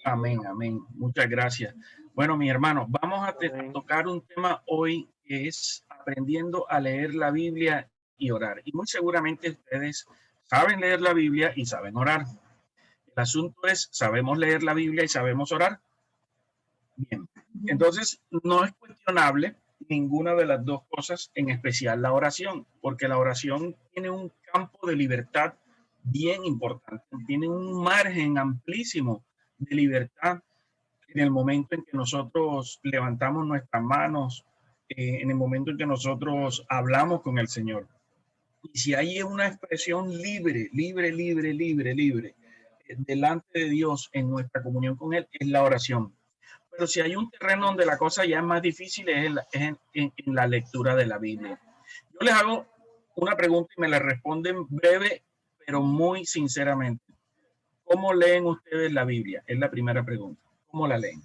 Amén, amén. Muchas gracias. Bueno, mis hermanos, vamos a Amén. tocar un tema hoy que es aprendiendo a leer la Biblia y orar. Y muy seguramente ustedes saben leer la Biblia y saben orar. El asunto es, ¿sabemos leer la Biblia y sabemos orar? Bien. Entonces, no es cuestionable ninguna de las dos cosas, en especial la oración, porque la oración tiene un campo de libertad bien importante, tiene un margen amplísimo de libertad en el momento en que nosotros levantamos nuestras manos, en el momento en que nosotros hablamos con el Señor. Y si hay una expresión libre, delante de Dios en nuestra comunión con Él, es la oración. Pero si hay un terreno donde la cosa ya es más difícil, en la lectura de la Biblia. Yo les hago una pregunta y me la responden breve, pero muy sinceramente. ¿Cómo leen ustedes la Biblia? Es la primera pregunta. ¿Cómo la leen?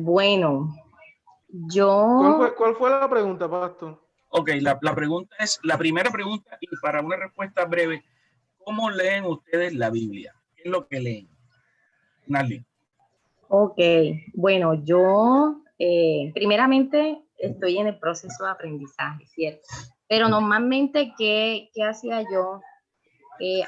Bueno, yo, ¿Cuál fue la pregunta, Pastor? Ok, la pregunta es, la primera pregunta, y para una respuesta breve, ¿cómo leen ustedes la Biblia? ¿Qué es lo que leen? Nali. ok, bueno, yo primeramente estoy en el proceso de aprendizaje, ¿cierto? Pero normalmente, ¿qué hacía yo?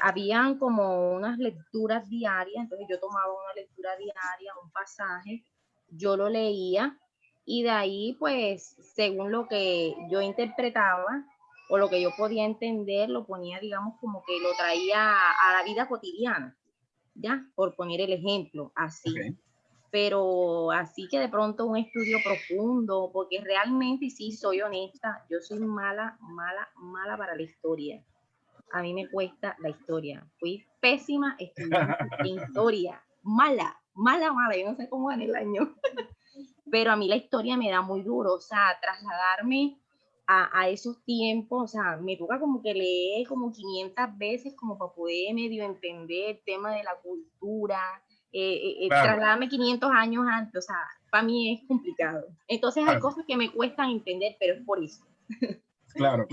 Habían como unas lecturas diarias, entonces yo tomaba una lectura diaria, un pasaje, yo lo leía y de ahí pues según lo que yo interpretaba o lo que yo podía entender, lo ponía digamos como que lo traía a la vida cotidiana, ¿ya? Por poner el ejemplo, así. Okay. Pero así que de pronto un estudio profundo, porque realmente, y sí, soy honesta, yo soy mala para la historia. A mí me cuesta la historia. Fui pésima estudiante de historia. Mala. Yo no sé cómo gané el año. Pero a mí la historia me da muy duro. O sea, trasladarme a esos tiempos, o sea, me toca como que leer como 500 veces como para poder medio entender el tema de la cultura, Claro, trasladarme 500 años antes, o sea, para mí es complicado. Entonces hay claro, cosas que me cuestan entender, pero es por eso. claro.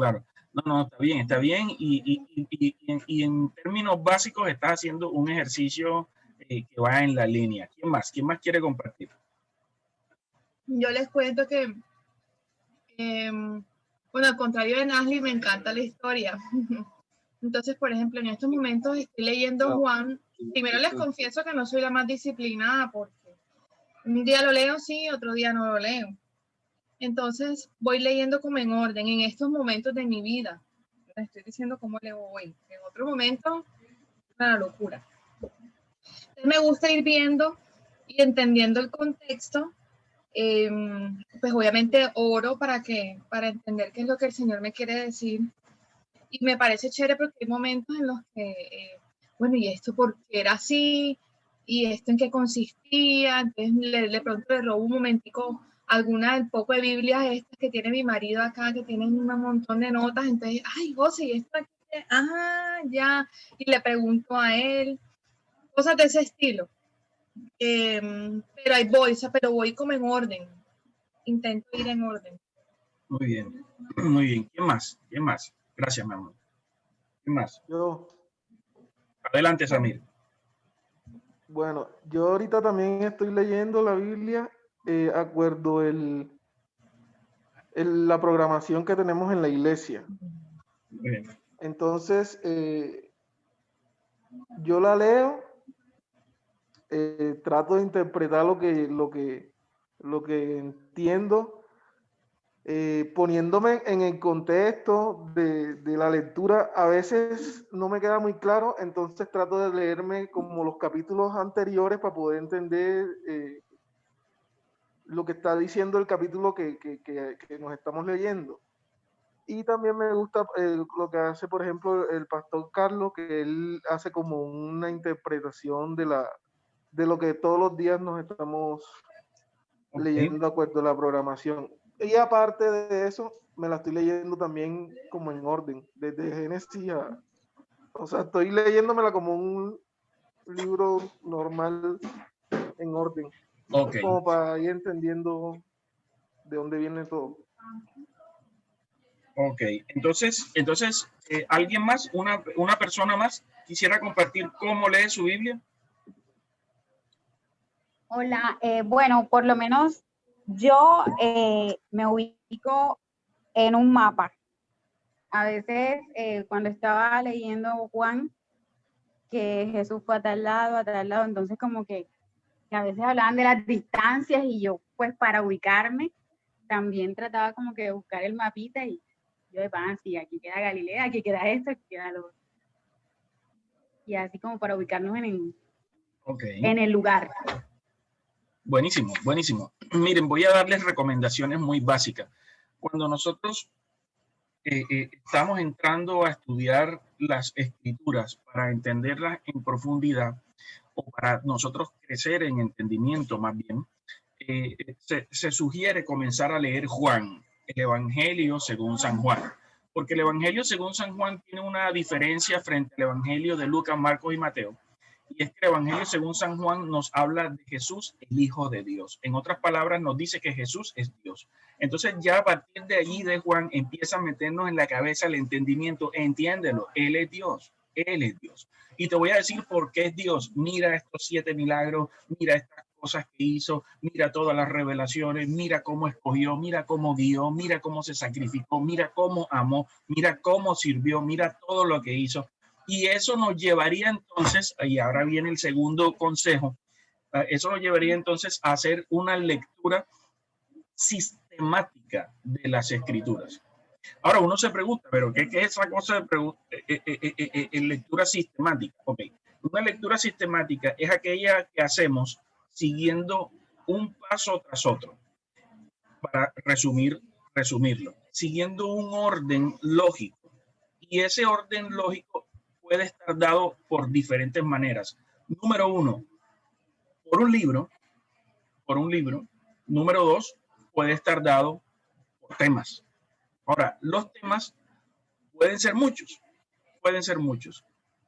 No, está bien. Y en términos básicos estás haciendo un ejercicio que va en la línea. ¿Quién más? ¿Quién más quiere compartir? Yo les cuento que, bueno, al contrario de Nasli, me encanta la historia. Entonces, por ejemplo, en estos momentos estoy leyendo Juan. Primero les confieso que no soy la más disciplinada porque un día lo leo sí, otro día no lo leo. Entonces voy leyendo como en orden en estos momentos de mi vida. Les estoy diciendo cómo leo hoy. En otro momento, una locura. Entonces, me gusta ir viendo y entendiendo el contexto. Pues obviamente oro para entender qué es lo que el Señor me quiere decir. Y me parece chévere porque hay momentos en los que, bueno, ¿y esto por qué era así? ¿Y esto en qué consistía? Entonces de pronto le robo un momentico alguna del poco de Biblias estas que tiene mi marido acá, que tienen un montón de notas. Entonces, ay, José, ¿y esto aquí? Ah, ya. Y le pregunto a él, cosas de ese estilo. Pero ahí voy, o sea, pero voy como en orden. Intento ir en orden. Muy bien, muy bien. ¿Quién más? ¿Quién más? Gracias, mi amor. ¿Quién más? Yo, Adelante, Samir. bueno, yo ahorita también estoy leyendo la Biblia, acuerdo la programación que tenemos en la iglesia. Muy bien. Entonces, yo la leo, trato de interpretar lo que entiendo, poniéndome en el contexto de la lectura. A veces no me queda muy claro, entonces trato de leerme como los capítulos anteriores para poder entender lo que está diciendo el capítulo que nos estamos leyendo. Y también me gusta lo que hace, por ejemplo, el pastor Carlos, que él hace como una interpretación de lo que todos los días nos estamos leyendo de acuerdo a la programación. Y aparte de eso, me la estoy leyendo también como en orden, desde Génesis a... O sea, estoy leyéndomela como un libro normal en orden, Ok. como para ir entendiendo de dónde viene todo. Ok, entonces ¿alguien más, una persona más quisiera compartir cómo lee su Biblia? Hola, bueno, por lo menos yo me ubico en un mapa. A veces cuando estaba leyendo Juan, que Jesús fue a tal lado, entonces como que a veces hablaban de las distancias y yo pues para ubicarme también trataba como que de buscar el mapita y yo de pan, sí, aquí queda Galilea, aquí queda esto, aquí queda lo otro. Y así como para ubicarnos Okay. en el lugar. Buenísimo, buenísimo. Miren, voy a darles recomendaciones muy básicas. Cuando nosotros estamos entrando a estudiar las escrituras para entenderlas en profundidad o para nosotros crecer en entendimiento más bien, se sugiere comenzar a leer Juan, el Evangelio según San Juan, porque el Evangelio según San Juan tiene una diferencia frente al Evangelio de Lucas, Marcos y Mateo. Y es que el Evangelio según San Juan nos habla de Jesús, el Hijo de Dios. En otras palabras, nos dice que Jesús es Dios. Entonces ya a partir de allí de Juan empieza a meternos en la cabeza el entendimiento. Entiéndelo, Él es Dios. Él es Dios. Y te voy a decir por qué es Dios. Mira estos 7 milagros, mira estas cosas que hizo, mira todas las revelaciones, mira cómo escogió, mira cómo guió, mira cómo se sacrificó, mira cómo amó, mira cómo sirvió, mira todo lo que hizo. Y eso nos llevaría entonces, y ahora viene el segundo consejo, eso nos llevaría entonces a hacer una lectura sistemática de las escrituras. Ahora uno se pregunta, ¿pero qué es esa cosa de lectura sistemática? Ok, una lectura sistemática es aquella que hacemos siguiendo un paso tras otro, para resumirlo, siguiendo un orden lógico. Y ese orden lógico puede estar dado por diferentes maneras. Número 1, por un libro. Número 2, puede estar dado por temas. Ahora, los temas pueden ser muchos,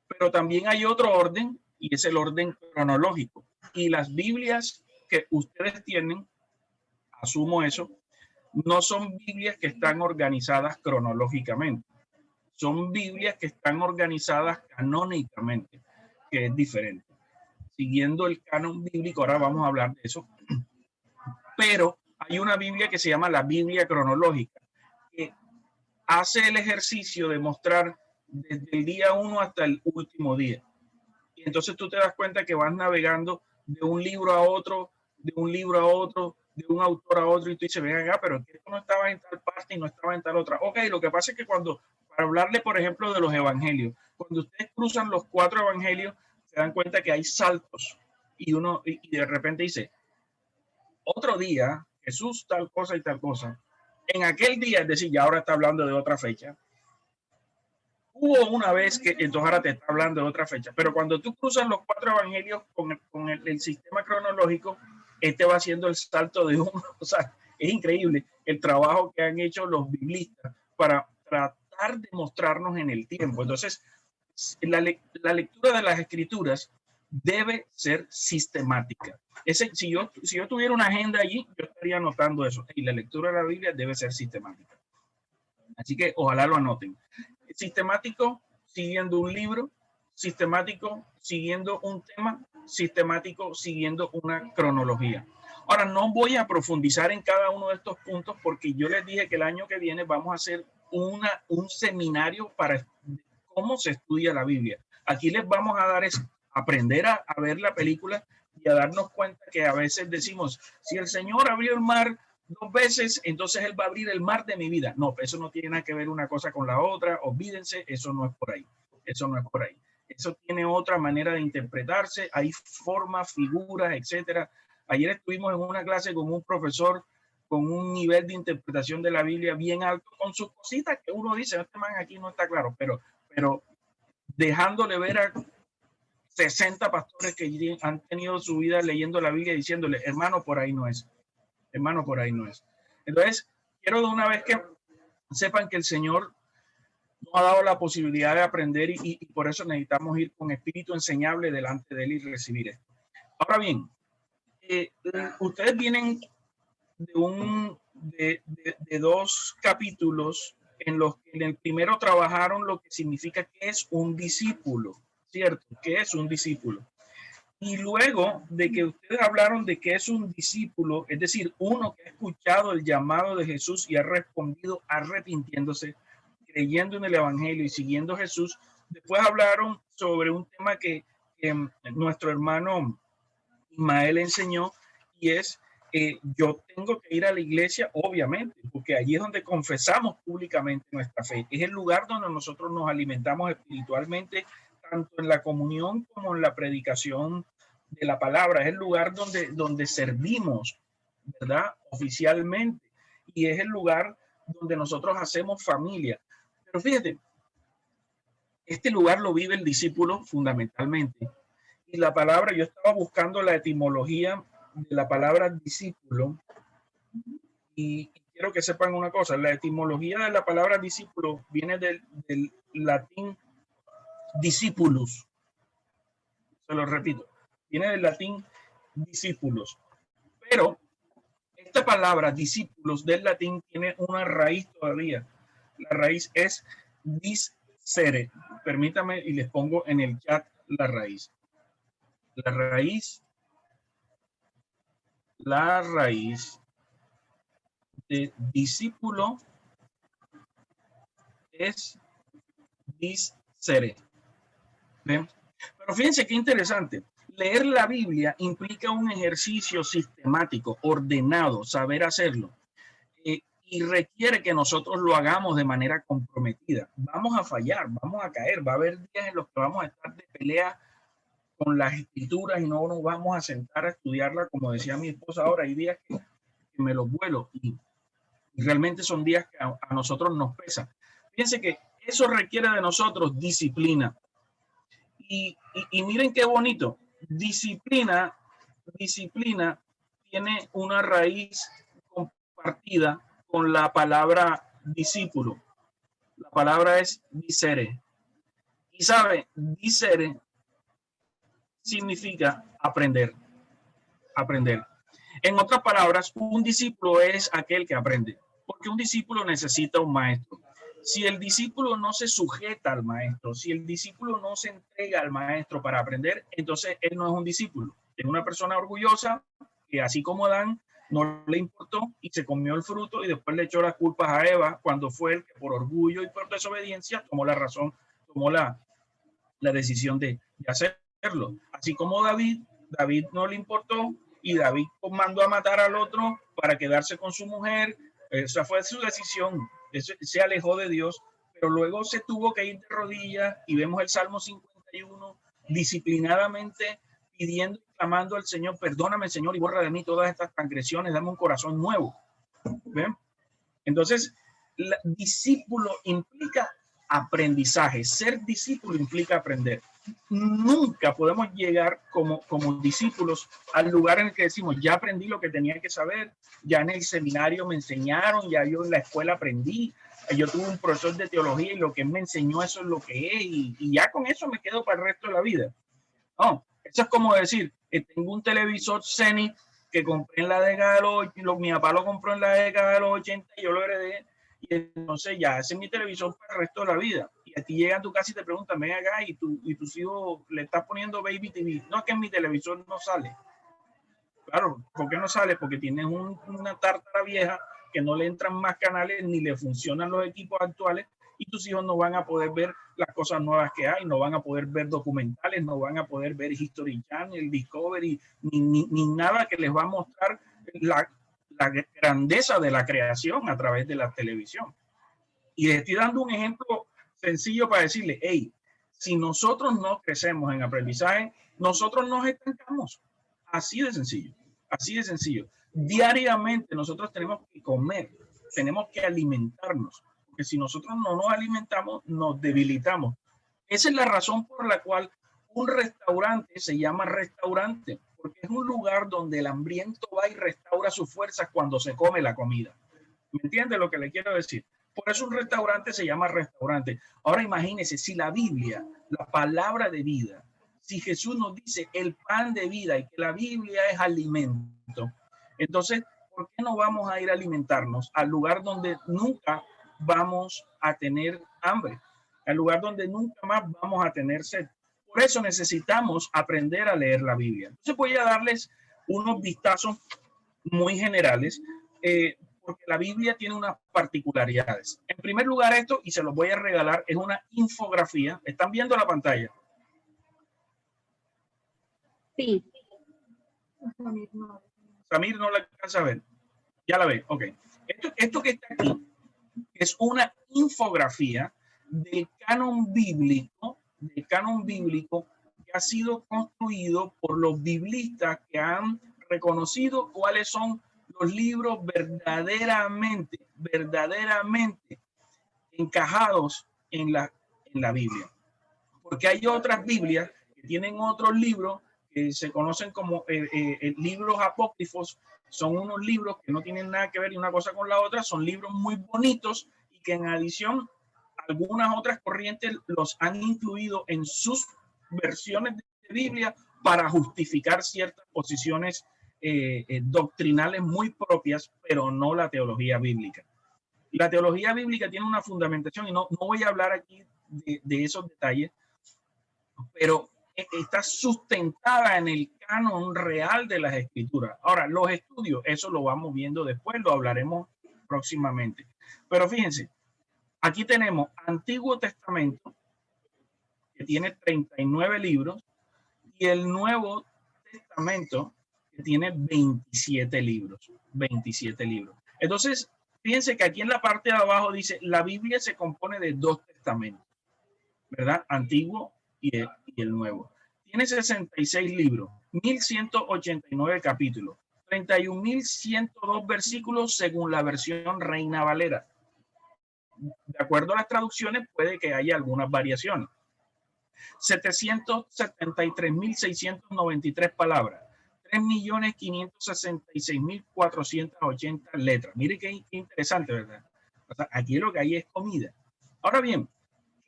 pero también hay otro orden y es el orden cronológico. Y las Biblias que ustedes tienen, asumo eso, no son Biblias que están organizadas cronológicamente. Son Biblias que están organizadas canónicamente, que es diferente. Siguiendo el canon bíblico, ahora vamos a hablar de eso, pero hay una Biblia que se llama la Biblia cronológica, que hace el ejercicio de mostrar desde el día 1 hasta el último día. Y entonces tú te das cuenta que vas navegando de un libro a otro, de un libro a otro, de un autor a otro, y tú dices, ven acá, pero esto no estaba en tal parte y no estaba en tal otra. Ok, lo que pasa es que para hablarle, por ejemplo, de los evangelios, cuando ustedes cruzan los 4 evangelios, se dan cuenta que hay saltos y de repente dice, otro día, Jesús tal cosa y tal cosa. En aquel día, es decir, ya ahora está hablando de otra fecha. Hubo una vez que entonces ahora te está hablando de otra fecha, pero cuando tú cruzas los 4 evangelios con el sistema cronológico, va haciendo el salto de uno. O sea, es increíble el trabajo que han hecho los biblistas para tratar de mostrarnos en el tiempo. Entonces, la lectura de las escrituras debe ser sistemática. Si yo tuviera una agenda allí, yo estaría anotando eso. Y la lectura de la Biblia debe ser sistemática. Así que ojalá lo anoten. Sistemático siguiendo un libro, sistemático siguiendo un tema, sistemático siguiendo una cronología. Ahora, no voy a profundizar en cada uno de estos puntos porque yo les dije que el año que viene vamos a hacer un seminario para cómo se estudia la Biblia. Aquí les vamos a dar es aprender a ver la película y a darnos cuenta que a veces decimos, si el Señor abrió el mar 2 veces, entonces Él va a abrir el mar de mi vida. No, eso no tiene nada que ver una cosa con la otra. Olvídense, eso no es por ahí. Eso no es por ahí. Eso tiene otra manera de interpretarse. Hay formas, figuras, etcétera. Ayer estuvimos en una clase con un profesor con un nivel de interpretación de la Biblia bien alto, con sus cositas que uno dice, este man aquí no está claro, pero dejándole ver a 60 pastores que han tenido su vida leyendo la Biblia diciéndole, hermano, por ahí no es. Hermano, por ahí no es. Entonces, quiero de una vez que sepan que el Señor nos ha dado la posibilidad de aprender y por eso necesitamos ir con espíritu enseñable delante de Él y recibir esto. Ahora bien, ustedes vienen de 2 capítulos en los que en el primero trabajaron lo que significa que es un discípulo, ¿cierto? ¿Qué es un discípulo? Y luego de que ustedes hablaron de que es un discípulo, es decir, uno que ha escuchado el llamado de Jesús y ha respondido arrepintiéndose, creyendo en el Evangelio y siguiendo a Jesús, después hablaron sobre un tema que nuestro hermano Ismael enseñó, y es yo tengo que ir a la iglesia, obviamente, porque allí es donde confesamos públicamente nuestra fe. Es el lugar donde nosotros nos alimentamos espiritualmente, tanto en la comunión como en la predicación de la palabra. Es el lugar donde servimos, ¿verdad? Oficialmente. Y es el lugar donde nosotros hacemos familia. Pero fíjate, este lugar lo vive el discípulo fundamentalmente. Y la palabra, yo estaba buscando la etimología de la palabra discípulo y quiero que sepan una cosa, la etimología de la palabra discípulo viene del latín discipulus. Se lo repito, viene del latín discípulos. Pero esta palabra discípulos del latín tiene una raíz todavía. La raíz es discere. Permítame y les pongo en el chat la raíz. La raíz de discípulo es discere. ¿Ven? Pero fíjense qué interesante. Leer la Biblia implica un ejercicio sistemático, ordenado, saber hacerlo. Y requiere que nosotros lo hagamos de manera comprometida. Vamos a fallar, vamos a caer, va a haber días en los que vamos a estar de pelea con las escrituras y no nos vamos a sentar a estudiarla, como decía mi esposa ahora. Hay días que me los vuelo y realmente son días que a nosotros nos pesa. Fíjense que eso requiere de nosotros disciplina. Y miren qué bonito. Disciplina tiene una raíz compartida con la palabra discípulo. La palabra es discere. Y sabe, discere significa aprender. En otras palabras, un discípulo es aquel que aprende, porque un discípulo necesita un maestro. Si el discípulo no se sujeta al maestro, si el discípulo no se entrega al maestro para aprender, entonces él no es un discípulo. Es una persona orgullosa que, así como Adán, no le importó y se comió el fruto y después le echó las culpas a Eva cuando fue el que por orgullo y por desobediencia tomó la razón, tomó la decisión de hacerlo. Así como David no le importó y David mandó a matar al otro para quedarse con su mujer. Esa fue su decisión. Se alejó de Dios, pero luego se tuvo que ir de rodillas y vemos el Salmo 51 disciplinadamente pidiendo y clamando al Señor: perdóname, Señor, y borra de mí todas estas transgresiones, dame un corazón nuevo. ¿Ven? Entonces, discípulo implica aprendizaje. Ser discípulo implica aprender. Nunca podemos llegar como discípulos al lugar en el que decimos: ya aprendí lo que tenía que saber, ya en el seminario me enseñaron, ya yo en la escuela aprendí, yo tuve un profesor de teología y lo que él me enseñó, eso es lo que es, y ya con eso me quedo para el resto de la vida. No, eso es como decir, tengo un televisor Zenith que compré en la década de los, mi papá lo compró en la década de los 80 y yo lo heredé, y entonces ya ese es mi televisor para el resto de la vida. Y aquí llegan a tu casa y te preguntan: ven acá, y tus hijos le estás poniendo Baby TV. No, es que en mi televisor no sale. Claro, ¿por qué no sale? Porque tienes una tártara vieja que no le entran más canales ni le funcionan los equipos actuales, y tus hijos no van a poder ver las cosas nuevas que hay, no van a poder ver documentales, no van a poder ver History Channel, Discovery, ni nada que les va a mostrar la grandeza de la creación a través de la televisión. Y les estoy dando un ejemplo sencillo para decirle: hey, si nosotros no crecemos en aprendizaje, nosotros nos estancamos. Así de sencillo, así de sencillo. Diariamente nosotros tenemos que comer, tenemos que alimentarnos, porque si nosotros no nos alimentamos, nos debilitamos. Esa es la razón por la cual un restaurante se llama restaurante, porque es un lugar donde el hambriento va y restaura sus fuerzas cuando se come la comida. ¿Me entiende lo que le quiero decir? Por eso un restaurante se llama restaurante. Ahora imagínense, si la Biblia, la palabra de vida, si Jesús nos dice el pan de vida y que la Biblia es alimento, entonces, ¿por qué no vamos a ir a alimentarnos al lugar donde nunca vamos a tener hambre, al lugar donde nunca más vamos a tener sed. Por eso necesitamos aprender a leer la Biblia. Entonces voy a darles unos vistazos muy generales, porque la Biblia tiene unas particularidades. En primer lugar, esto, y se los voy a regalar, es una infografía. ¿Están viendo la pantalla? Sí. Samir no la alcanza a ver. Ya la ve, ok. Esto que está aquí es una infografía del canon bíblico que ha sido construido por los biblistas que han reconocido cuáles son los libros verdaderamente encajados en la Biblia. Porque hay otras Biblias que tienen otros libros que se conocen como libros apócrifos. Son unos libros que no tienen nada que ver una cosa con la otra, son libros muy bonitos y que en adición algunas otras corrientes los han incluido en sus versiones de Biblia para justificar ciertas posiciones doctrinales muy propias, pero no la teología bíblica. La teología bíblica tiene una fundamentación y no voy a hablar aquí de esos detalles, pero está sustentada en el canon real de las escrituras. Ahora, los estudios, eso lo vamos viendo después, lo hablaremos próximamente. Pero fíjense, aquí tenemos Antiguo Testamento, que tiene 39 libros, y el Nuevo Testamento, que tiene 27 libros. 27 libros. Entonces, fíjense que aquí en la parte de abajo dice, la Biblia se compone de 2 testamentos, ¿verdad? Antiguo y el Nuevo. Tiene 66 libros, 1189 capítulos, 31.102 versículos según la versión Reina Valera. De acuerdo a las traducciones, puede que haya algunas variaciones. 773.693 palabras, 3.566.480 letras. Mire qué interesante, ¿verdad? O sea, aquí lo que hay es comida. Ahora bien,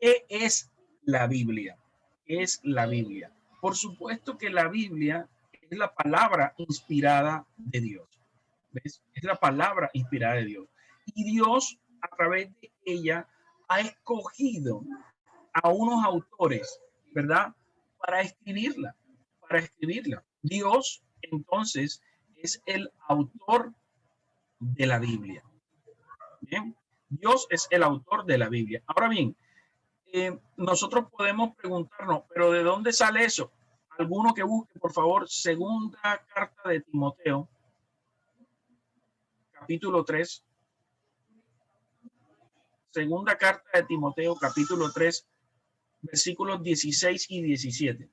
¿qué es la Biblia? ¿Qué es la Biblia? Por supuesto que la Biblia es la palabra inspirada de Dios. ¿Ves? Es la palabra inspirada de Dios. Y Dios, a través de ella, ha escogido a unos autores, ¿verdad? Para escribirla. Dios, entonces, es el autor de la Biblia. ¿Bien? Dios es el autor de la Biblia. Ahora bien, nosotros podemos preguntarnos, ¿pero de dónde sale eso? Alguno que busque, por favor, segunda carta de Timoteo, capítulo 3. Segunda carta de Timoteo, capítulo 3, versículos 16 y 17.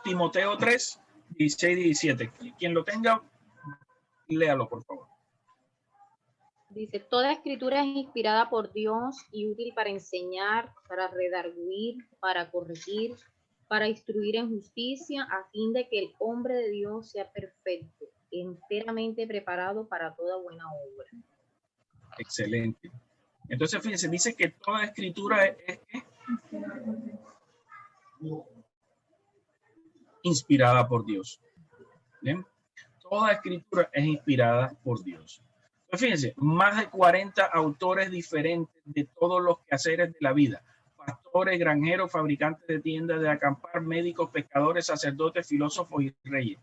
Timoteo 3, 16 y 17. Quien lo tenga, léalo, por favor. Dice, toda escritura es inspirada por Dios y útil para enseñar, para redarguir, para corregir, para instruir en justicia, a fin de que el hombre de Dios sea perfecto, enteramente preparado para toda buena obra. Excelente. Entonces, fíjense, dice que toda escritura es inspirada por Dios. ¿Bien? Toda escritura es inspirada por Dios. Pues fíjense, más de 40 autores diferentes de todos los quehaceres de la vida. Pastores, granjeros, fabricantes de tiendas de acampar, médicos, pescadores, sacerdotes, filósofos y reyes.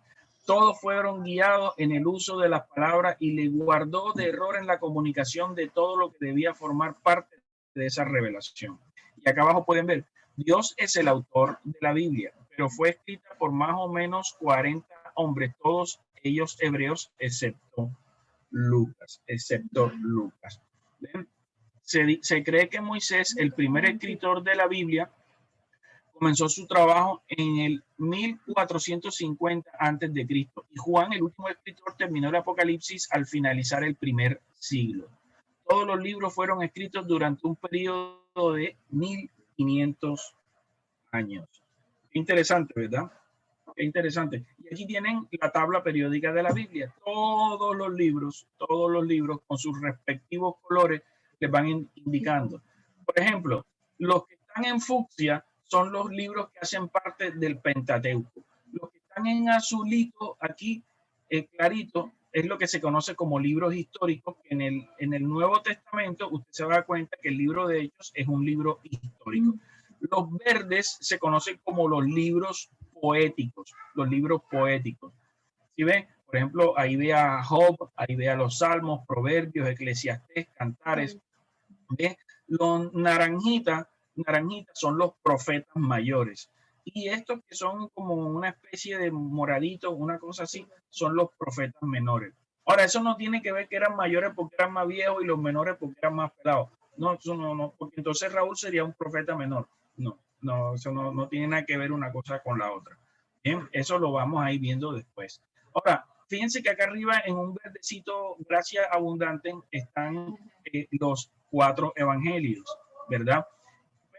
Todos fueron guiados en el uso de las palabras y le guardó de error en la comunicación de todo lo que debía formar parte de esa revelación. Y acá abajo pueden ver, Dios es el autor de la Biblia, pero fue escrita por más o menos 40 hombres, todos ellos hebreos, excepto Lucas. Se cree que Moisés, el primer escritor de la Biblia, comenzó su trabajo en el 1450 antes de Cristo y Juan, el último escritor, terminó el Apocalipsis al finalizar el primer siglo. Todos los libros fueron escritos durante un periodo de 1500 años. Qué interesante, ¿verdad? Qué interesante. Y aquí tienen la tabla periódica de la Biblia. Todos los libros con sus respectivos colores, les van indicando. Por ejemplo, los que están en fucsia son los libros que hacen parte del Pentateuco. Los que están en azulito aquí, clarito, es lo que se conoce como libros históricos. En el Nuevo Testamento usted se va a dar cuenta que el libro de Hechos es un libro histórico. Los verdes se conocen como los libros poéticos, los libros poéticos. ¿Sí ven? Por ejemplo, ahí ve a Job, ahí ve a los Salmos, Proverbios, Eclesiastés, Cantares. ¿Ve? Los naranjitas son los profetas mayores. Y estos que son como una especie de moraditos, una cosa así, son los profetas menores. Ahora, eso no tiene que ver que eran mayores porque eran más viejos y los menores porque eran más pelados. No, eso no, porque entonces Raúl sería un profeta menor. No, eso no tiene nada que ver una cosa con la otra. Bien, eso lo vamos a ir viendo después. Ahora, fíjense que acá arriba en un verdecito, gracia abundante, están los 4 evangelios, ¿verdad?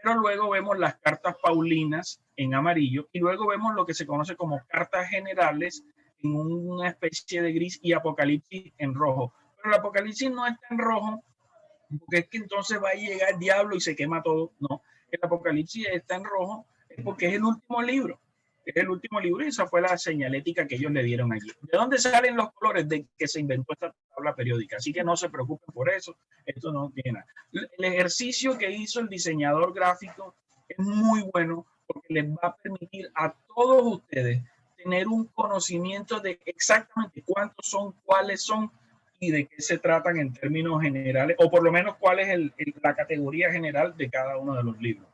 Pero luego vemos las cartas paulinas en amarillo y luego vemos lo que se conoce como cartas generales en una especie de gris y Apocalipsis en rojo. Pero el Apocalipsis no está en rojo porque es que entonces va a llegar el diablo y se quema todo. No, el Apocalipsis está en rojo porque es el último libro. Es el último libro y esa fue la señalética que ellos le dieron allí. ¿De dónde salen los colores? De que se inventó esta tabla periódica. Así que no se preocupen por eso. Esto no tiene nada. El ejercicio que hizo el diseñador gráfico es muy bueno porque les va a permitir a todos ustedes tener un conocimiento de exactamente cuántos son, cuáles son y de qué se tratan en términos generales, o por lo menos cuál es la categoría general de cada uno de los libros.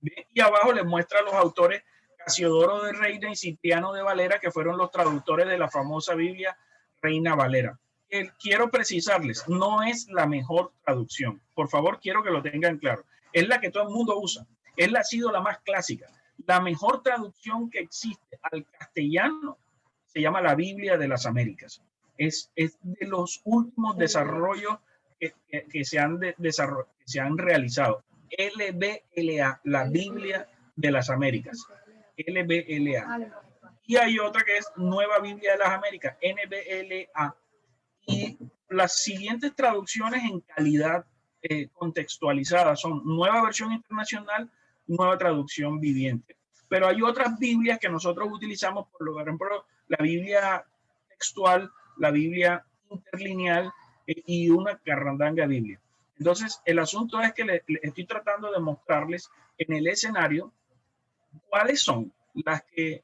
Bien, y abajo les muestra a los autores Casiodoro de Reina y Cipriano de Valera, que fueron los traductores de la famosa Biblia Reina Valera. Quiero precisarles, no es la mejor traducción. Por favor, quiero que lo tengan claro. Es la que todo el mundo usa. Ha sido la más clásica. La mejor traducción que existe al castellano se llama la Biblia de las Américas. Es de los últimos desarrollos que se han realizado. LBLA, la Biblia de las Américas. LBLA. Y hay otra que es Nueva Biblia de las Américas, NBLA. Y las siguientes traducciones en calidad contextualizada son Nueva Versión Internacional, Nueva Traducción Viviente. Pero hay otras Biblias que nosotros utilizamos, por ejemplo, la Biblia textual, la Biblia interlineal y una carrandanga Biblia. Entonces, el asunto es que le estoy tratando de mostrarles en el escenario cuáles son las que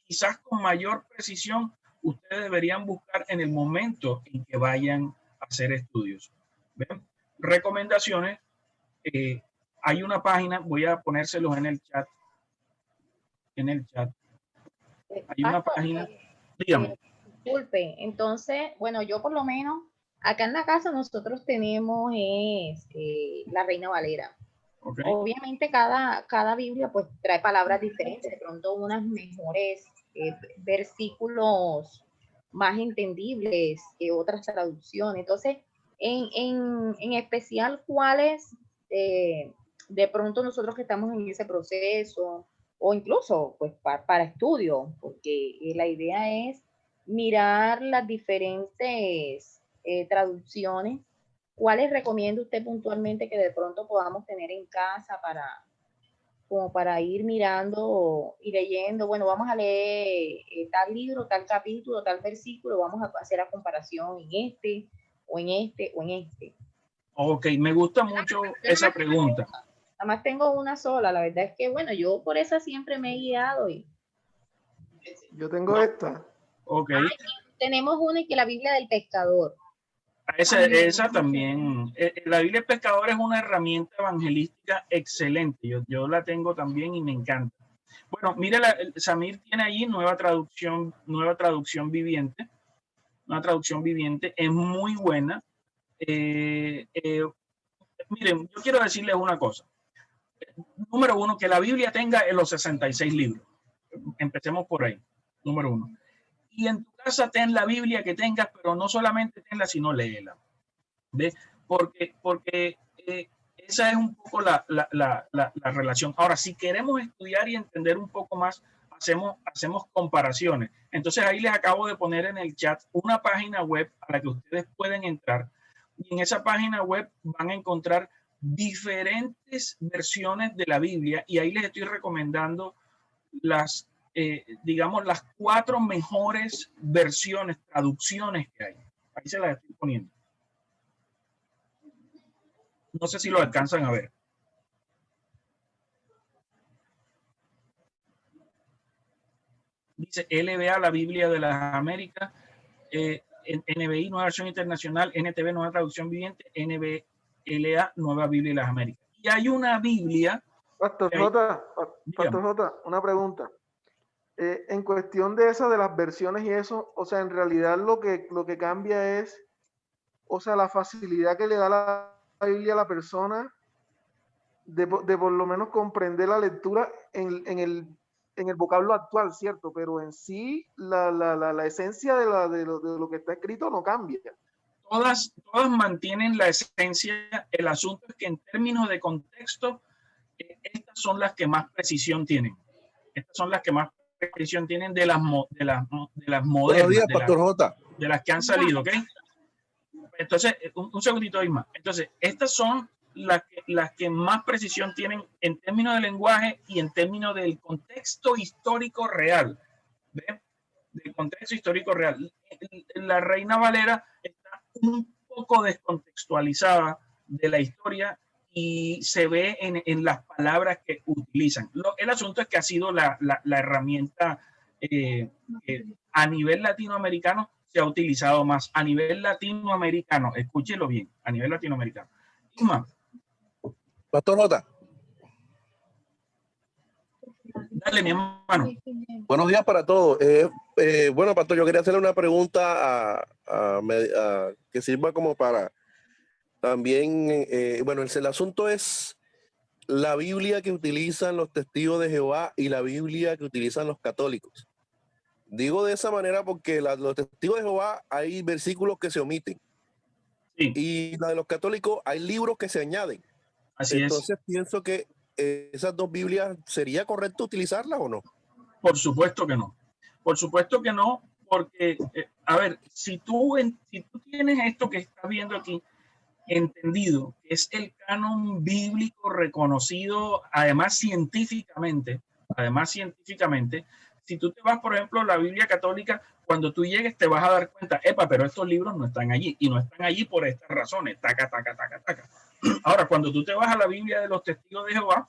quizás con mayor precisión ustedes deberían buscar en el momento en que vayan a hacer estudios. ¿Ven? Recomendaciones. Hay una página, voy a ponérselos en el chat. Hay una página. Dígame. Disculpe, entonces, bueno, yo por lo menos, acá en la casa nosotros tenemos la Reina Valera. Okay. Obviamente cada Biblia pues trae palabras diferentes, de pronto unas mejores versículos más entendibles que otras traducciones. Entonces, en especial, ¿cuáles de pronto nosotros que estamos en ese proceso o incluso pues para estudio? Porque la idea es mirar las diferentes traducciones. ¿Cuáles recomienda usted puntualmente que de pronto podamos tener en casa como para ir mirando y leyendo? Bueno, vamos a leer tal libro, tal capítulo, tal versículo, vamos a hacer la comparación en este, o en este, o en este. Ok, me gusta mucho esa pregunta. Nada más tengo una sola, la verdad es que, bueno, yo por esa siempre me he guiado. Yo tengo esta. Ok. Tenemos una que la Biblia del Pescador. Esa también. La Biblia del Pescador es una herramienta evangelística excelente. Yo la tengo también y me encanta. Bueno, mire, Samir tiene allí nueva traducción viviente. Una traducción viviente. Es muy buena. Miren, yo quiero decirles una cosa. Número uno, que la Biblia tenga los 66 libros. Empecemos por ahí. Número uno. Y en tu casa ten la Biblia que tengas, pero no solamente tenla, sino léela. ¿Ves? Porque esa es un poco la relación. Ahora, si queremos estudiar y entender un poco más, hacemos comparaciones. Entonces ahí les acabo de poner en el chat una página web a la que ustedes pueden entrar, Y en esa página web van a encontrar diferentes versiones de la Biblia y ahí les estoy recomendando las, digamos, las 4 mejores versiones, traducciones que hay. Ahí se las estoy poniendo. No sé si lo alcanzan a ver. Dice LBA, la Biblia de las Américas, NBI, Nueva Versión Internacional, NTV, Nueva Traducción Viviente, NBLA, Nueva Biblia de las Américas. Y hay una Biblia... Pastor J, una pregunta. En cuestión de eso, de las versiones y eso, o sea, en realidad lo que cambia es, o sea, la facilidad que le da la Biblia a la persona de por lo menos comprender la lectura en el vocablo actual, ¿cierto? Pero en sí, la esencia de lo que está escrito no cambia. Todas mantienen la esencia. El asunto es que en términos de contexto, estas son las que más precisión tienen. Estas son las que más precisión tienen de las modernas. Buenos días, Pastor J. De las que han salido, ¿ok? Entonces, un segundito, Isma. Entonces, estas son las que más precisión tienen en términos de lenguaje y en términos del contexto histórico real. ¿Ve? Del contexto histórico real. La Reina Valera está un poco descontextualizada de la historia y se ve en las palabras que utilizan. El asunto es que ha sido la herramienta a nivel latinoamericano se ha utilizado más. A nivel latinoamericano, escúchelo bien, a nivel latinoamericano. Isma. Pastor J. Dale, mi hermano. Buenos días para todos. Bueno, Pastor, yo quería hacerle una pregunta que sirva como para también, bueno, el asunto es la Biblia que utilizan los testigos de Jehová y la Biblia que utilizan los católicos. Digo de esa manera porque los testigos de Jehová hay versículos que se omiten. Sí. Y la de los católicos hay libros que se añaden. Así Entonces es. pienso que esas 2 Biblias, ¿sería correcto utilizarlas o no? Por supuesto que no. Por supuesto que no, porque, a ver, si tú tienes esto que estás viendo aquí, entendido, que es el canon bíblico reconocido, además científicamente, si tú te vas, por ejemplo, a la Biblia católica, cuando tú llegues te vas a dar cuenta, pero estos libros no están allí, y no están allí por estas razones, taca. Ahora, cuando tú te vas a la Biblia de los testigos de Jehová,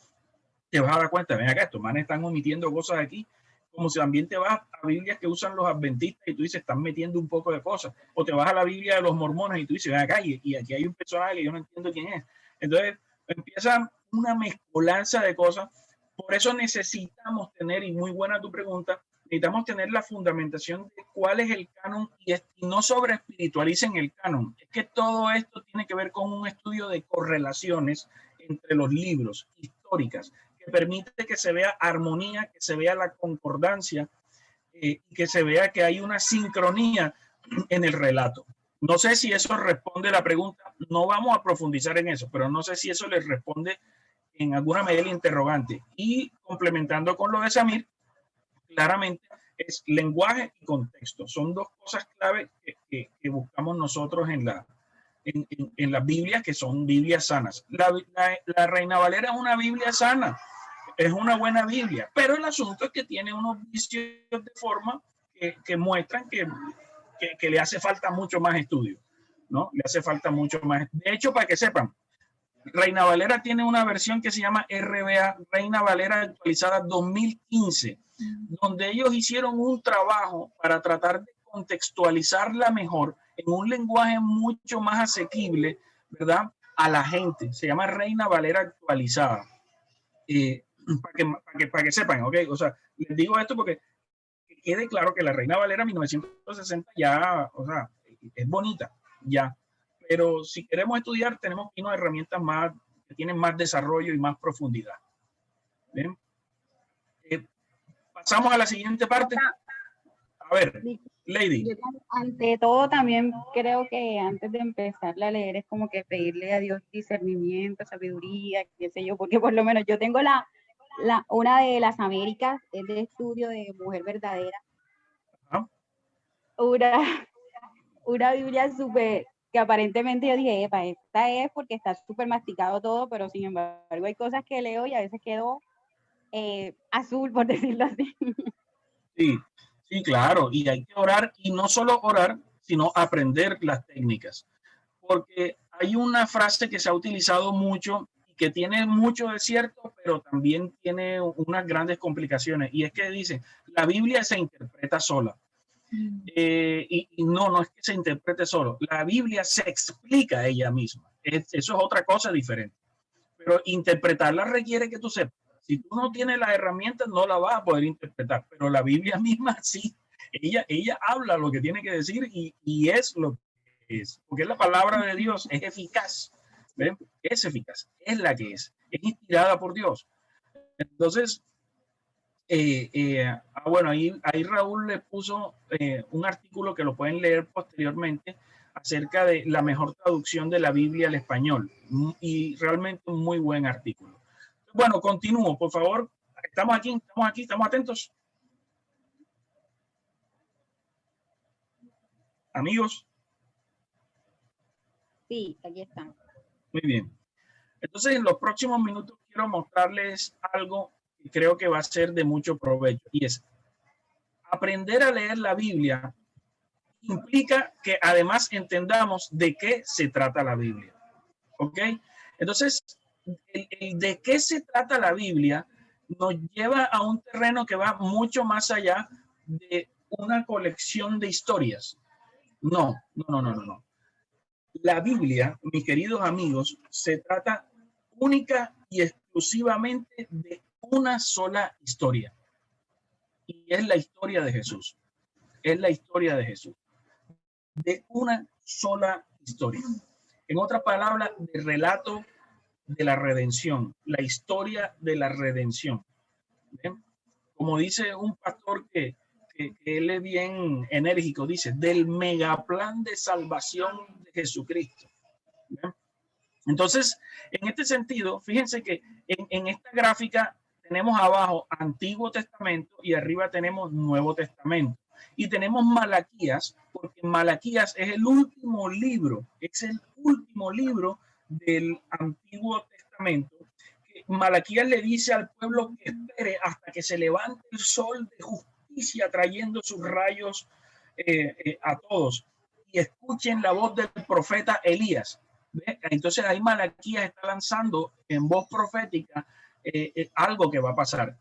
te vas a dar cuenta, ven acá, estos manes están omitiendo cosas aquí, como si también te vas a Biblias que usan los adventistas y tú dices, están metiendo un poco de cosas, o te vas a la Biblia de los mormones y tú dices, ven acá, y aquí hay un personaje que yo no entiendo quién es. Entonces, empieza una mezcolanza de cosas. Por eso necesitamos tener, y muy buena tu pregunta, necesitamos tener la fundamentación de cuál es el canon y no sobre espiritualicen el canon. Es que todo esto tiene que ver con un estudio de correlaciones entre los libros históricas, que permite que se vea armonía, que se vea la concordancia, que se vea que hay una sincronía en el relato. No sé si eso responde a la pregunta, no vamos a profundizar en eso, pero no sé si eso les responde en alguna medida el interrogante. Y complementando con lo de Samir, claramente es lenguaje y contexto. Son 2 cosas clave que buscamos nosotros en las Biblias, que son Biblias sanas. La Reina Valera es una Biblia sana, es una buena Biblia, pero el asunto es que tiene unos vicios de forma que muestran que le hace falta mucho más estudio, ¿no? Le hace falta mucho más. De hecho, para que sepan, Reina Valera tiene una versión que se llama RBA, Reina Valera actualizada 2015, donde ellos hicieron un trabajo para tratar de contextualizarla mejor en un lenguaje mucho más asequible, ¿verdad? A la gente. Se llama Reina Valera actualizada. Para que sepan, ¿ok? O sea, les digo esto porque quede claro que la Reina Valera 1960 ya, o sea, es bonita, ya. Pero si queremos estudiar, tenemos que ir a herramientas más, que tienen más desarrollo y más profundidad. ¿Bien? Pasamos a la siguiente parte. A ver, Lady. Yo, ante todo, también creo que antes de empezar a leer es como que pedirle a Dios discernimiento, sabiduría, qué sé yo, porque por lo menos yo tengo una de las Américas, es de estudio de Mujer Verdadera. Ajá. Una Biblia súper que aparentemente yo dije, epa, esta es porque está súper masticado todo, pero sin embargo hay cosas que leo y a veces quedo azul, por decirlo así. Sí, sí, claro, y hay que orar, y no solo orar, sino aprender las técnicas, porque hay una frase que se ha utilizado mucho y que tiene mucho de cierto, pero también tiene unas grandes complicaciones, y es que dice, la Biblia se interpreta sola. Y no, no es que se interprete solo, la Biblia se explica a ella misma. Eso es otra cosa diferente, pero interpretarla requiere que tú sepas. Si tú no tienes las herramientas, no la vas a poder interpretar, pero la Biblia misma sí. Ella habla lo que tiene que decir y es lo que es, porque la palabra de Dios es eficaz. ¿Ven? Es eficaz, es la que es inspirada por Dios. Entonces, bueno, ahí Raúl le puso un artículo que lo pueden leer posteriormente acerca de la mejor traducción de la Biblia al español, y realmente un muy buen artículo. Bueno, continúo, por favor. Estamos aquí, estamos atentos. Amigos. Sí, aquí están. Muy bien. Entonces, en los próximos minutos quiero mostrarles algo que creo que va a ser de mucho provecho, y es aprender a leer la Biblia implica que además entendamos de qué se trata la Biblia. ¿Ok? Entonces, el de qué se trata la Biblia nos lleva a un terreno que va mucho más allá de una colección de historias. No. La Biblia, mis queridos amigos, se trata única y exclusivamente de una sola historia. Y es la historia de Jesús. Es la historia de Jesús. De una sola historia. En otras palabras, del relato de la redención, la historia de la redención. ¿Bien? Como dice un pastor que él es bien enérgico, dice, del megaplan de salvación de Jesucristo. ¿Bien? Entonces, en este sentido, fíjense que en esta gráfica tenemos abajo Antiguo Testamento y arriba tenemos Nuevo Testamento. Y tenemos Malaquías, porque Malaquías es el último libro del Antiguo Testamento. Malaquías le dice al pueblo que espere hasta que se levante el sol de justicia trayendo sus rayos a todos, y escuchen la voz del profeta Elías. ¿Ve? Entonces ahí Malaquías está lanzando en voz profética algo que va a pasar.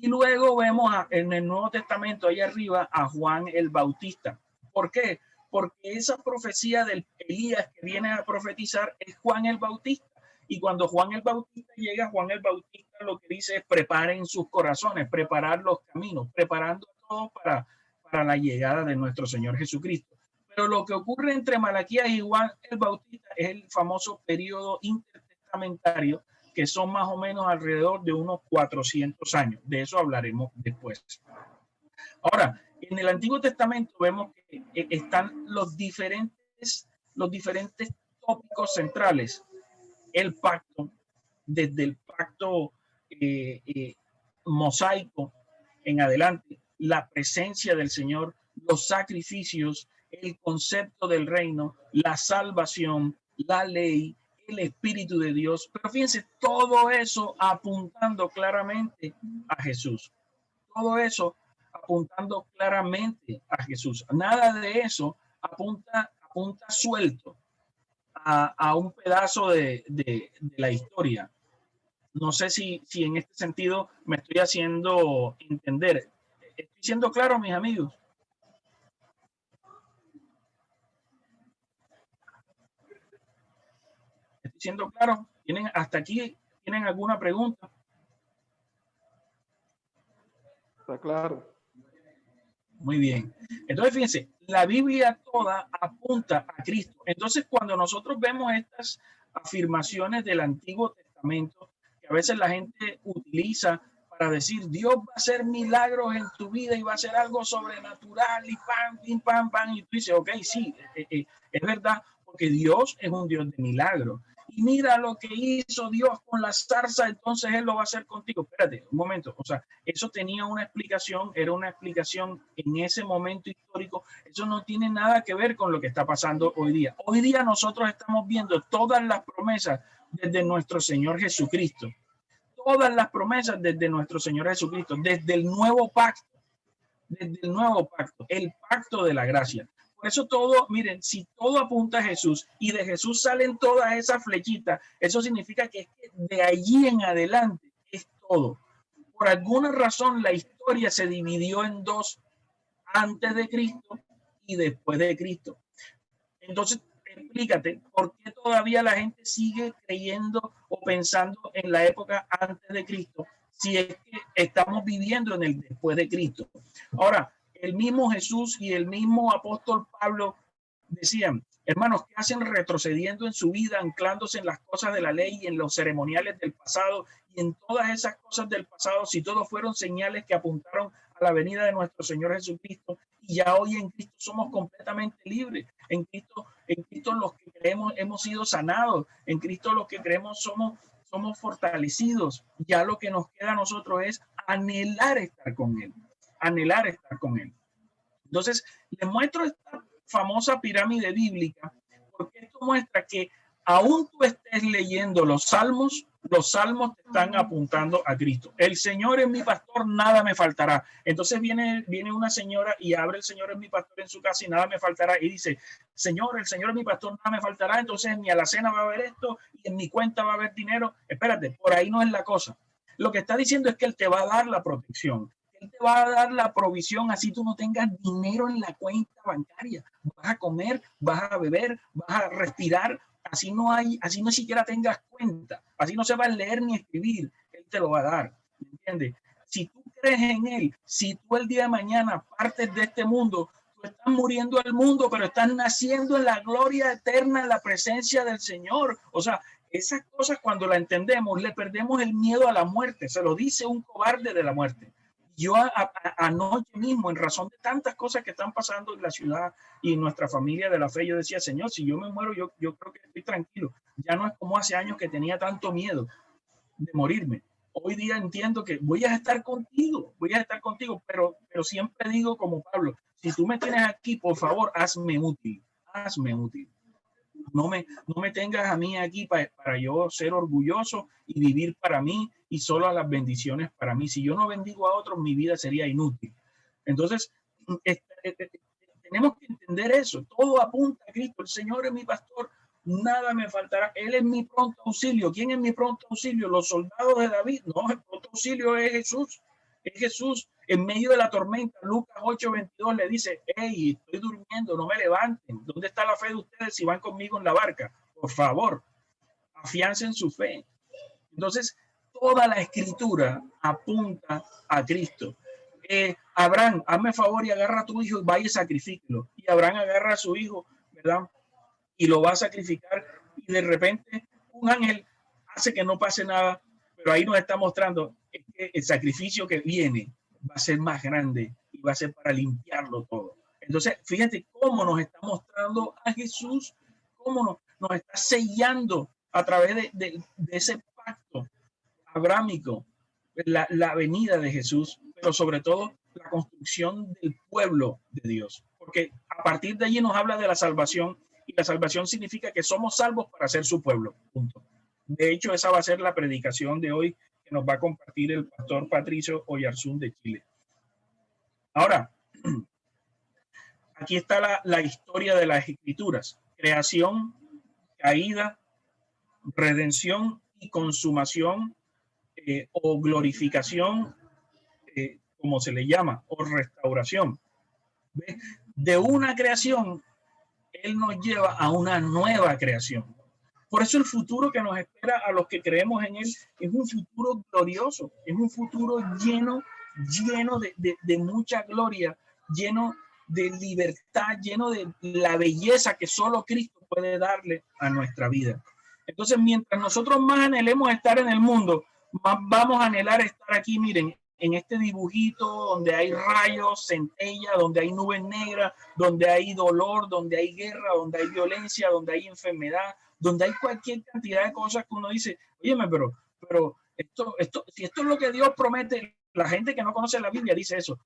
Y luego vemos en el Nuevo Testamento, ahí arriba, a Juan el Bautista. ¿Por qué? Porque esa profecía del Elías que viene a profetizar es Juan el Bautista. Y cuando Juan el Bautista llega, Juan el Bautista lo que dice es preparen sus corazones, preparar los caminos, preparando todo para la llegada de nuestro Señor Jesucristo. Pero lo que ocurre entre Malaquías y Juan el Bautista es el famoso periodo intertestamentario, que son más o menos alrededor de unos 400 años. De eso hablaremos después. Ahora, en el Antiguo Testamento vemos que están los diferentes tópicos centrales. El pacto, desde el pacto mosaico en adelante, la presencia del Señor, los sacrificios, el concepto del reino, la salvación, la ley, el Espíritu de Dios. Pero fíjense, todo eso apuntando claramente a Jesús. Todo eso apuntando claramente a Jesús. Nada de eso apunta suelto a un pedazo de la historia. No sé si en este sentido me estoy haciendo entender. ¿Estoy siendo claro, mis amigos? ¿Estoy siendo claro? ¿Hasta aquí tienen alguna pregunta? Está claro. Muy bien. Entonces, fíjense, la Biblia toda apunta a Cristo. Entonces, cuando nosotros vemos estas afirmaciones del Antiguo Testamento, que a veces la gente utiliza para decir, Dios va a hacer milagros en tu vida y va a hacer algo sobrenatural y pam, pim, pam, pam, y tú dices, ok, sí, es verdad, porque Dios es un Dios de milagros. y mira lo que hizo Dios con la zarza, entonces Él lo va a hacer contigo. Espérate un momento, o sea, eso tenía una explicación, era una explicación en ese momento histórico. Eso no tiene nada que ver con lo que está pasando hoy día. Hoy día nosotros estamos viendo todas las promesas desde nuestro Señor Jesucristo. Todas las promesas desde nuestro Señor Jesucristo, desde el nuevo pacto, el pacto de la gracia. Por eso todo, miren, si todo apunta a Jesús y de Jesús salen todas esas flechitas, eso significa que de allí en adelante es todo. Por alguna razón la historia se dividió en dos, antes de Cristo y después de Cristo. Entonces, explícate por qué todavía la gente sigue creyendo o pensando en la época antes de Cristo, si es que estamos viviendo en el después de Cristo. Ahora, el mismo Jesús y el mismo apóstol Pablo decían, hermanos, ¿qué hacen retrocediendo en su vida, anclándose en las cosas de la ley y en los ceremoniales del pasado y en todas esas cosas del pasado, si todos fueron señales que apuntaron a la venida de nuestro Señor Jesucristo? Y ya hoy en Cristo somos completamente libres. En Cristo los que creemos hemos sido sanados. En Cristo los que creemos somos fortalecidos. Ya lo que nos queda a nosotros es anhelar estar con Él. Anhelar estar con Él. Entonces, les muestro esta famosa pirámide bíblica porque esto muestra que aún tú estés leyendo los salmos te están apuntando a Cristo. El Señor es mi pastor, nada me faltará. Entonces viene una señora y abre el Señor es mi pastor en su casa y nada me faltará. Y dice, Señor, el Señor es mi pastor, nada me faltará. Entonces en mi alacena va a haber esto y en mi cuenta va a haber dinero. Espérate, por ahí no es la cosa. Lo que está diciendo es que Él te va a dar la protección. Él te va a dar la provisión, así tú no tengas dinero en la cuenta bancaria. Vas a comer, vas a beber, vas a respirar. Así no siquiera tengas cuenta, así no sepas leer ni escribir, Él te lo va a dar, ¿entiendes? Si tú crees en Él, si tú el día de mañana partes de este mundo, tú estás muriendo al mundo, pero estás naciendo en la gloria eterna, en la presencia del Señor. O sea, esas cosas cuando las entendemos, le perdemos el miedo a la muerte, se lo dice un cobarde de la muerte. Yo anoche mismo, en razón de tantas cosas que están pasando en la ciudad y en nuestra familia de la fe, yo decía, Señor, si yo me muero, yo creo que estoy tranquilo. Ya no es como hace años que tenía tanto miedo de morirme. Hoy día entiendo que voy a estar contigo, pero siempre digo como Pablo, si tú me tienes aquí, por favor, hazme útil. No me tengas a mí aquí para yo ser orgulloso y vivir para mí y solo a las bendiciones para mí. Si yo no bendigo a otros, mi vida sería inútil. Entonces, tenemos que entender eso. Todo apunta a Cristo. El Señor es mi pastor, nada me faltará. Él es mi pronto auxilio. ¿Quién es mi pronto auxilio? Los soldados de David. No, el pronto auxilio es Jesús. Es Jesús en medio de la tormenta. Lucas 8:22 le dice, hey, estoy durmiendo, no me levanten. ¿Dónde está la fe de ustedes si van conmigo en la barca? Por favor, afiancen su fe. Entonces, toda la escritura apunta a Cristo. Abraham, hazme favor y agarra a tu hijo y vaya y sacrifíquelo. Y Abraham agarra a su hijo, ¿verdad? Y lo va a sacrificar. Y de repente un ángel hace que no pase nada, pero ahí nos está mostrando que el sacrificio que viene va a ser más grande y va a ser para limpiarlo todo. Entonces, fíjate cómo nos está mostrando a Jesús, cómo nos está sellando a través de ese pacto abrámico, la venida de Jesús, pero sobre todo la construcción del pueblo de Dios. Porque a partir de allí nos habla de la salvación, y la salvación significa que somos salvos para ser su pueblo. Punto. De hecho, esa va a ser la predicación de hoy que nos va a compartir el pastor Patricio Oyarzún de Chile. Ahora, aquí está la historia de las escrituras: creación, caída, redención y consumación, o glorificación, como se le llama, o restauración. ¿Ves? De una creación, Él nos lleva a una nueva creación. Por eso el futuro que nos espera a los que creemos en Él es un futuro glorioso, es un futuro lleno de mucha gloria, lleno de libertad, lleno de la belleza que solo Cristo puede darle a nuestra vida. Entonces, mientras nosotros más anhelemos estar en el mundo, más vamos a anhelar estar aquí, miren, en este dibujito donde hay rayos, centellas, donde hay nubes negras, donde hay dolor, donde hay guerra, donde hay violencia, donde hay enfermedad, donde hay cualquier cantidad de cosas que uno dice, óyeme, pero si esto es lo que Dios promete, la gente que no conoce la Biblia dice eso.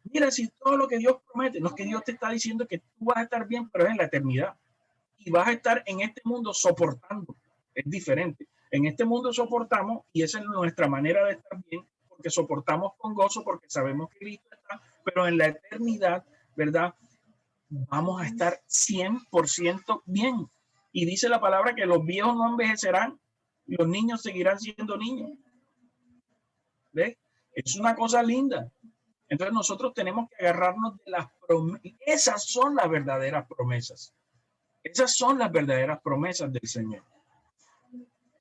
Mira, si todo lo que Dios promete, no es que Dios te está diciendo que tú vas a estar bien, pero es en la eternidad. Y vas a estar en este mundo soportando. Es diferente. En este mundo soportamos y esa es nuestra manera de estar bien, porque soportamos con gozo, porque sabemos que Cristo está, pero en la eternidad, ¿verdad? Vamos a estar 100% bien. Y dice la palabra que los viejos no envejecerán, los niños seguirán siendo niños. ¿Ves? Es una cosa linda. Entonces nosotros tenemos que agarrarnos de las promesas. Esas son las verdaderas promesas. Esas son las verdaderas promesas del Señor.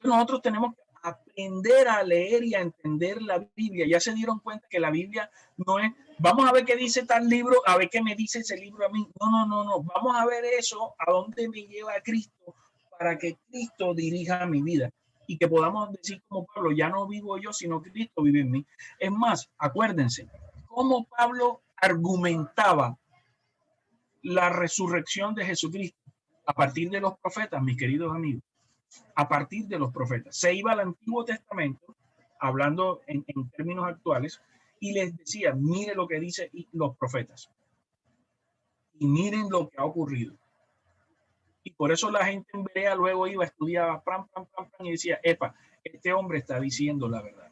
Nosotros tenemos que aprender a leer y a entender la Biblia. Ya se dieron cuenta que la Biblia no es, vamos a ver qué dice tal libro, a ver qué me dice ese libro a mí. No. Vamos a ver eso, a dónde me lleva a Cristo, para que Cristo dirija mi vida. Y que podamos decir como Pablo, ya no vivo yo, sino Cristo vive en mí. Es más, acuérdense, cómo Pablo argumentaba la resurrección de Jesucristo a partir de los profetas, mis queridos amigos. A partir de los profetas. Se iba al Antiguo Testamento, hablando en términos actuales, y les decía, mire lo que dicen los profetas. Y miren lo que ha ocurrido. Y por eso la gente en Berea luego iba, estudiaba, y decía, epa, este hombre está diciendo la verdad.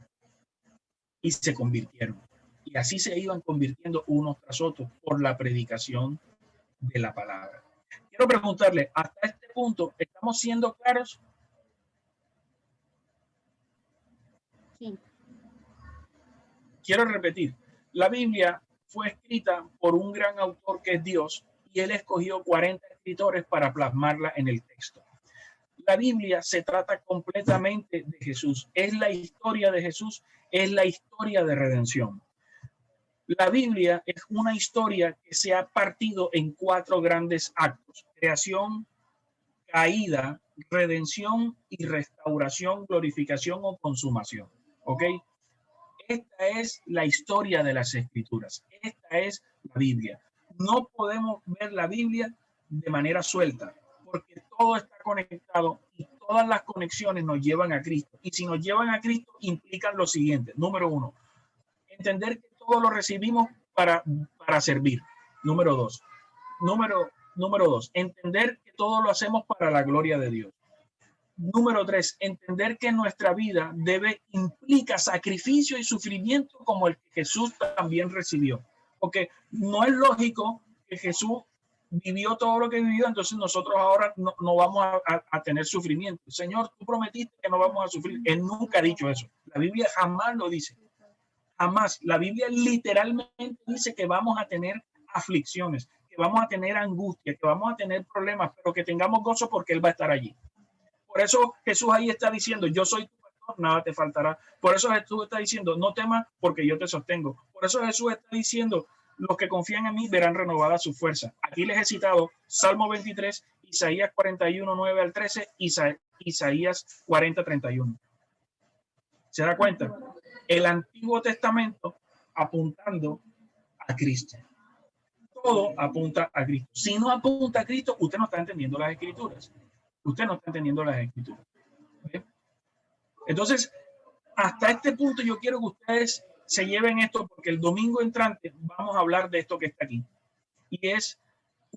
Y se convirtieron. Y así se iban convirtiendo unos tras otros por la predicación de la palabra. Quiero preguntarle, hasta este punto, ¿estamos siendo claros? Sí. Quiero repetir, la Biblia fue escrita por un gran autor que es Dios y él escogió 40 escritores para plasmarla en el texto. La Biblia se trata completamente de Jesús. Es la historia de Jesús, es la historia de redención. La Biblia es una historia que se ha partido en 4 grandes actos: creación, caída, redención y restauración, glorificación o consumación. ¿Ok? Esta es la historia de las Escrituras. Esta es la Biblia. No podemos ver la Biblia de manera suelta, porque todo está conectado y todas las conexiones nos llevan a Cristo. Y si nos llevan a Cristo, implican lo siguiente. Número 1, entender que todo lo recibimos para servir. Número 2, entender que todo lo hacemos para la gloria de Dios. Número 3, entender que nuestra vida implica sacrificio y sufrimiento como el que Jesús también recibió. Porque no es lógico que Jesús vivió todo lo que vivió, entonces nosotros ahora no vamos a tener sufrimiento. Señor, tú prometiste que no vamos a sufrir. Él nunca ha dicho eso. La Biblia jamás lo dice. Jamás. La Biblia literalmente dice que vamos a tener aflicciones, que vamos a tener angustia, que vamos a tener problemas, pero que tengamos gozo porque Él va a estar allí. Por eso Jesús ahí está diciendo, yo soy tu pastor, nada te faltará. Por eso Jesús está diciendo, no temas porque yo te sostengo. Por eso Jesús está diciendo, los que confían en mí verán renovada su fuerza. Aquí les he citado Salmo 23, Isaías 41, 9 al 13, Isaías 40, 31. ¿Se da cuenta? El Antiguo Testamento apuntando a Cristo. Todo apunta a Cristo. Si no apunta a Cristo, usted no está entendiendo las Escrituras. Usted no está entendiendo las Escrituras. ¿Okay? Entonces, hasta este punto yo quiero que ustedes se lleven esto, porque el domingo entrante vamos a hablar de esto que está aquí. Y es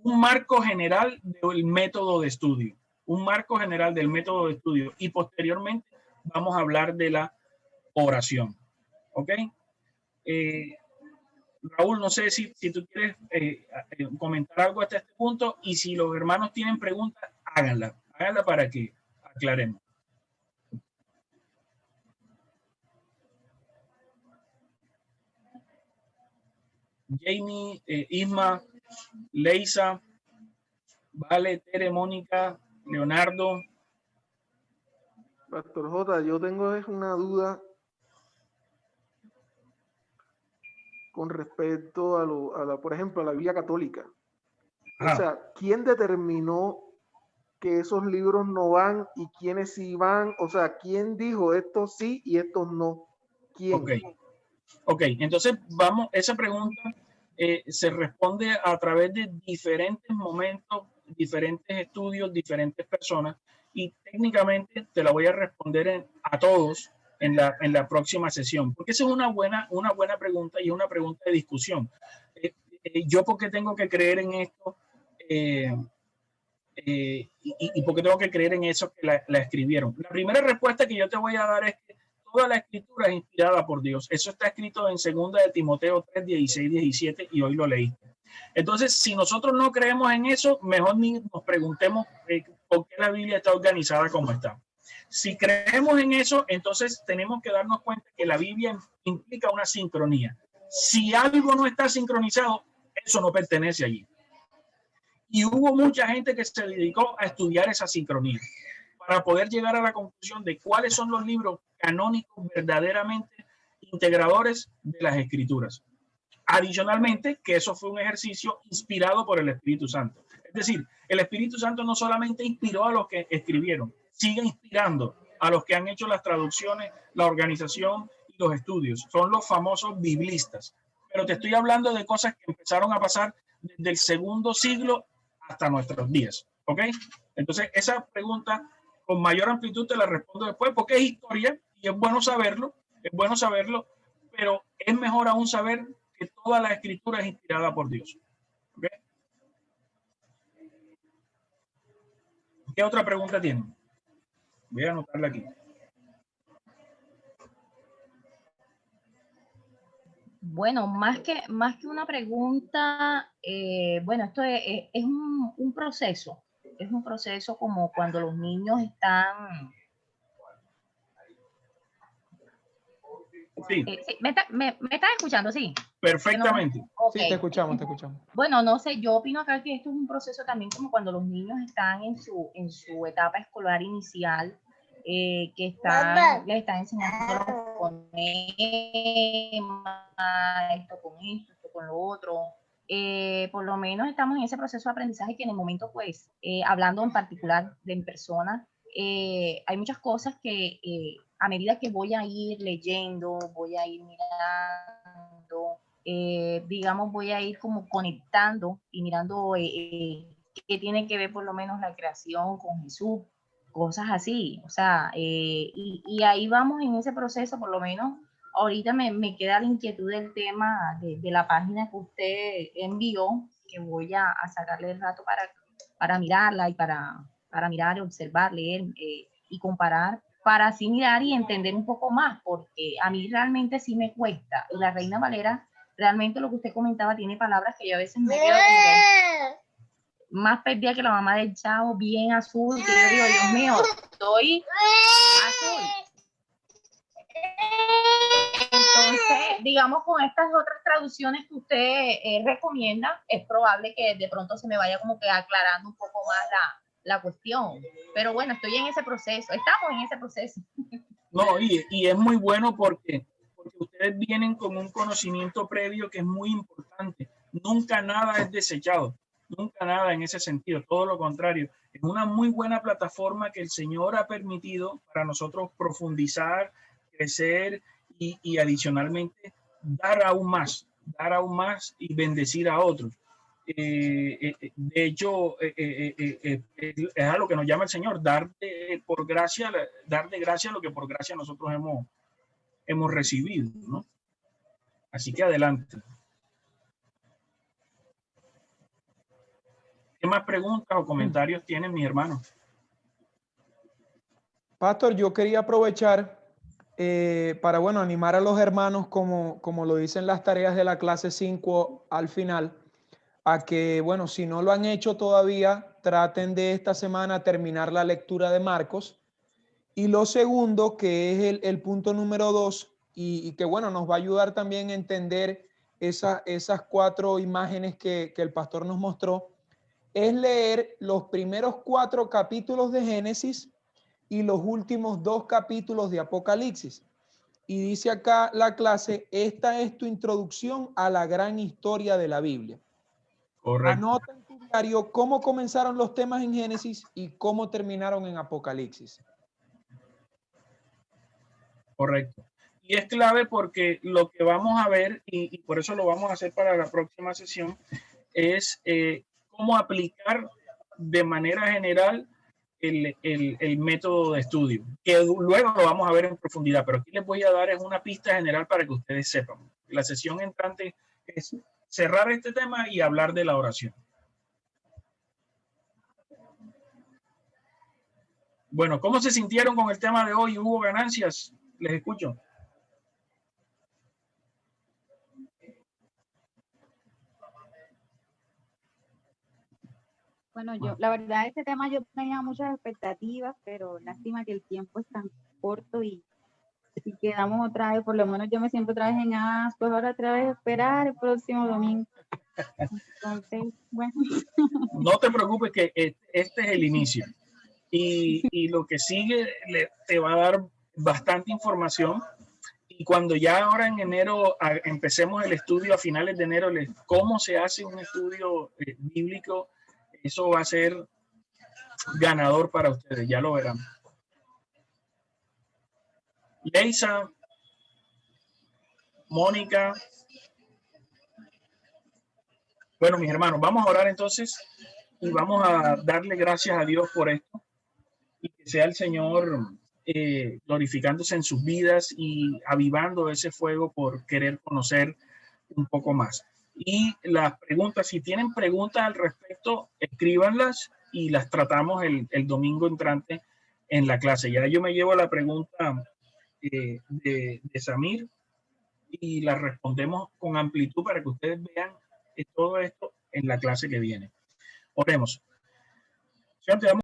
un marco general del método de estudio. Un marco general del método de estudio. Y posteriormente vamos a hablar de la oración. ¿Ok? Raúl, no sé si tú quieres comentar algo hasta este punto, y si los hermanos tienen preguntas, háganla para que aclaremos. Jamie, Isma, Leisa, Vale, Tere, Mónica, Leonardo. Pastor J, yo tengo una duda con respecto por ejemplo, a la Biblia católica. O sea, ¿quién determinó que esos libros no van y quiénes sí van? O sea, ¿quién dijo estos sí y estos no? ¿Quién? Ok, entonces esa pregunta se responde a través de diferentes momentos, diferentes estudios, diferentes personas, y técnicamente te la voy a responder a todos en la próxima sesión, porque esa es una buena pregunta y una pregunta de discusión. Yo porque tengo que creer en esto y porque tengo que creer en eso que la escribieron. La primera respuesta que yo te voy a dar es que toda la escritura es inspirada por Dios. Eso está escrito en 2 de Timoteo 3, 16, 17 y hoy lo leí. Entonces, si nosotros no creemos en eso, mejor ni nos preguntemos por qué la Biblia está organizada como está. Si creemos en eso, entonces tenemos que darnos cuenta que la Biblia implica una sincronía. Si algo no está sincronizado, eso no pertenece allí. Y hubo mucha gente que se dedicó a estudiar esa sincronía para poder llegar a la conclusión de cuáles son los libros canónicos verdaderamente integradores de las Escrituras. Adicionalmente, que eso fue un ejercicio inspirado por el Espíritu Santo. Es decir, el Espíritu Santo no solamente inspiró a los que escribieron, sigue inspirando a los que han hecho las traducciones, la organización y los estudios. Son los famosos biblistas. Pero te estoy hablando de cosas que empezaron a pasar desde el segundo siglo hasta nuestros días. ¿Ok? Entonces, esa pregunta con mayor amplitud te la respondo después porque es historia y es bueno saberlo, pero es mejor aún saber que toda la escritura es inspirada por Dios. ¿Okay? ¿Qué otra pregunta tienen? Voy a anotarla aquí. Bueno, más que una pregunta, bueno, esto es un proceso. Es un proceso como cuando los niños están... Sí. Sí, ¿me estás escuchando? Sí. Perfectamente. Okay. Sí, te escuchamos. Bueno, no sé, yo opino acá que esto es un proceso también como cuando los niños están en su etapa escolar inicial, que les están enseñando los fonemas, esto con lo otro. Por lo menos estamos en ese proceso de aprendizaje que en el momento, pues, hablando en particular en persona, hay muchas cosas que a medida que voy a ir leyendo, voy a ir mirando, digamos, voy a ir como conectando y mirando qué tiene que ver por lo menos la creación con Jesús, cosas así, o sea, y ahí vamos en ese proceso, por lo menos ahorita me queda la inquietud del tema de la página que usted envió, que voy a sacarle el rato para mirarla y para mirar, observar, leer y comparar, para así mirar y entender un poco más, porque a mí realmente sí me cuesta. Y la Reina Valera, realmente lo que usted comentaba, tiene palabras que yo a veces me quedo más perdida que la mamá del Chavo, bien azul, que yo digo, Dios mío, estoy azul. Entonces, digamos, con estas otras traducciones que usted recomienda, es probable que de pronto se me vaya como que aclarando un poco más la cuestión. Pero bueno, estoy en ese proceso, estamos en ese proceso. No, y es muy bueno porque ustedes vienen con un conocimiento previo que es muy importante. Nunca nada es desechado, nunca nada en ese sentido, todo lo contrario. Es una muy buena plataforma que el Señor ha permitido para nosotros profundizar, crecer y adicionalmente dar aún más y bendecir a otros. De hecho, es a lo que nos llama el Señor, dar de gracia lo que por gracia nosotros hemos recibido, ¿no? Así que adelante. ¿Qué más preguntas o comentarios tienen mis hermanos? Pastor, yo quería aprovechar para, bueno, animar a los hermanos, como lo dicen las tareas de la clase 5 al final, a que, bueno, si no lo han hecho todavía, traten de esta semana terminar la lectura de Marcos. Y lo segundo, que es el punto número 2, y que, bueno, nos va a ayudar también a entender esas 4 imágenes que el pastor nos mostró, es leer los primeros 4 capítulos de Génesis y los últimos 2 capítulos de Apocalipsis. Y dice acá la clase, esta es tu introducción a la gran historia de la Biblia. Correcto. Anota en tu diario cómo comenzaron los temas en Génesis y cómo terminaron en Apocalipsis. Correcto. Y es clave porque lo que vamos a ver, y por eso lo vamos a hacer para la próxima sesión, es cómo aplicar de manera general el método de estudio, que luego lo vamos a ver en profundidad, pero aquí les voy a dar es una pista general para que ustedes sepan. La sesión entrante es cerrar este tema y hablar de la oración. Bueno, ¿cómo se sintieron con el tema de hoy? ¿Hubo ganancias? Les escucho. Bueno, la verdad, este tema yo tenía muchas expectativas, pero lástima que el tiempo es tan corto y si quedamos otra vez, por lo menos yo me siento otra vez en pues ahora otra vez esperar el próximo domingo. Entonces, bueno. No te preocupes que este es el inicio. Y lo que sigue te va a dar bastante información. Y cuando ya ahora en enero empecemos el estudio a finales de enero, cómo se hace un estudio bíblico, eso va a ser ganador para ustedes, ya lo verán. Leisa, Mónica. Bueno, mis hermanos, vamos a orar entonces y vamos a darle gracias a Dios por esto y que sea el Señor glorificándose en sus vidas y avivando ese fuego por querer conocer un poco más. Y las preguntas, si tienen preguntas al respecto, escríbanlas y las tratamos el domingo entrante en la clase. Ya yo me llevo la pregunta de Samir y la respondemos con amplitud para que ustedes vean todo esto en la clase que viene. Oremos. Señor, te damos